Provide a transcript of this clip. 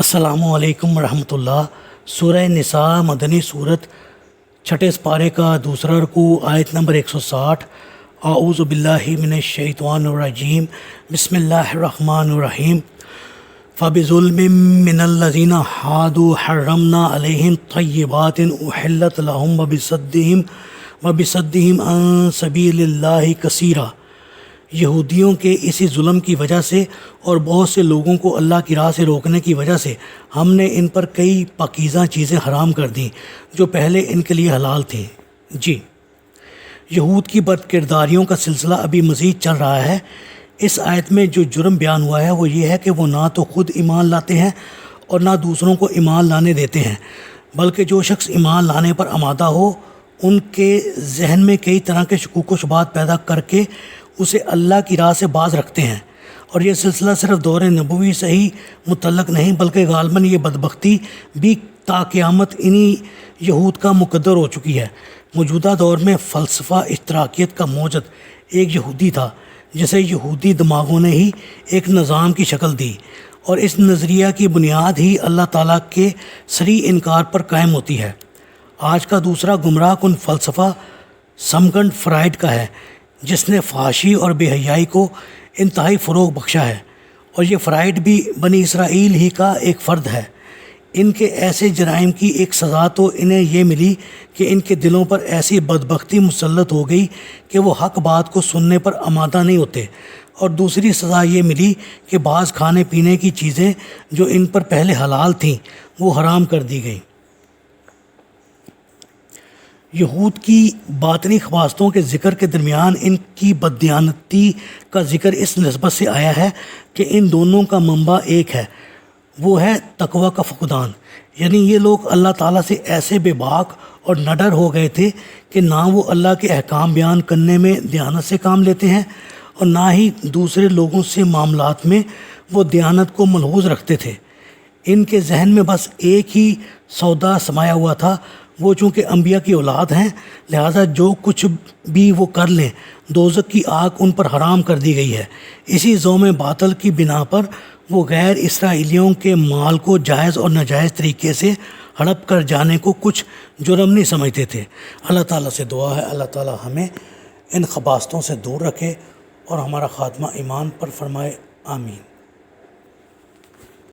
السلام علیکم ورحمۃ اللہ۔ سورہ نساء مدنی صورت، چھٹے سپارے کا دوسرا رکوع، آیت نمبر 160۔ اعوذ باللہ من الشیطان الرجیم، بسم اللہ الرحمن الرحیم۔ فَبِظُلْمٍ مِّنَ الَّذِينَ هَادُوا حَرَّمْنَا عَلَيْهِمْ طَيِّبَاتٍ أُحِلَّتْ لَهُمْ وَبِصَدِّهِمْ عَن سَبِيلِ اللَّهِ كَثِيرًا۔ یہودیوں کے اسی ظلم کی وجہ سے اور بہت سے لوگوں کو اللہ کی راہ سے روکنے کی وجہ سے ہم نے ان پر کئی پاکیزہ چیزیں حرام کر دیں جو پہلے ان کے لیے حلال تھیں۔ یہود کی بد کرداریوں کا سلسلہ ابھی مزید چل رہا ہے۔ اس آیت میں جو جرم بیان ہوا ہے وہ یہ ہے کہ وہ نہ تو خود ایمان لاتے ہیں اور نہ دوسروں کو ایمان لانے دیتے ہیں، بلکہ جو شخص ایمان لانے پر آمادہ ہو ان کے ذہن میں کئی طرح کے شکوک و شبہات پیدا کر کے اسے اللہ کی راہ سے باز رکھتے ہیں۔ اور یہ سلسلہ صرف دور نبوی سے ہی متعلق نہیں بلکہ غالباً یہ بدبختی بھی تا قیامت انہی یہود کا مقدر ہو چکی ہے۔ موجودہ دور میں فلسفہ اشتراکیت کا موجد ایک یہودی تھا جسے یہودی دماغوں نے ہی ایک نظام کی شکل دی، اور اس نظریہ کی بنیاد ہی اللہ تعالیٰ کے صریح انکار پر قائم ہوتی ہے۔ آج کا دوسرا گمراہ کن فلسفہ سمگنڈ فرائیڈ کا ہے، جس نے فحاشی اور بے حیائی کو انتہائی فروغ بخشا ہے، اور یہ فرائیڈ بھی بنی اسرائیل ہی کا ایک فرد ہے۔ ان کے ایسے جرائم کی ایک سزا تو انہیں یہ ملی کہ ان کے دلوں پر ایسی بدبختی مسلط ہو گئی کہ وہ حق بات کو سننے پر آمادہ نہیں ہوتے، اور دوسری سزا یہ ملی کہ بعض کھانے پینے کی چیزیں جو ان پر پہلے حلال تھیں وہ حرام کر دی گئیں۔ یہود کی باطنی خواستوں کے ذکر کے درمیان ان کی بددیانتی کا ذکر اس نسبت سے آیا ہے کہ ان دونوں کا منبع ایک ہے، وہ ہے تقوی کا فقدان۔ یعنی یہ لوگ اللہ تعالیٰ سے ایسے بے باک اور نڈر ہو گئے تھے کہ نہ وہ اللہ کے احکام بیان کرنے میں دیانت سے کام لیتے ہیں اور نہ ہی دوسرے لوگوں سے معاملات میں وہ دیانت کو ملحوظ رکھتے تھے۔ ان کے ذہن میں بس ایک ہی سودا سمایا ہوا تھا، وہ چونکہ انبیاء کی اولاد ہیں لہٰذا جو کچھ بھی وہ کر لیں دوزخ کی آگ ان پر حرام کر دی گئی ہے۔ اسی ذوم باطل کی بنا پر وہ غیر اسرائیلیوں کے مال کو جائز اور ناجائز طریقے سے ہڑپ کر جانے کو کچھ جرم نہیں سمجھتے تھے۔ اللہ تعالیٰ سے دعا ہے اللہ تعالیٰ ہمیں ان خباثتوں سے دور رکھے اور ہمارا خاتمہ ایمان پر فرمائے، آمین۔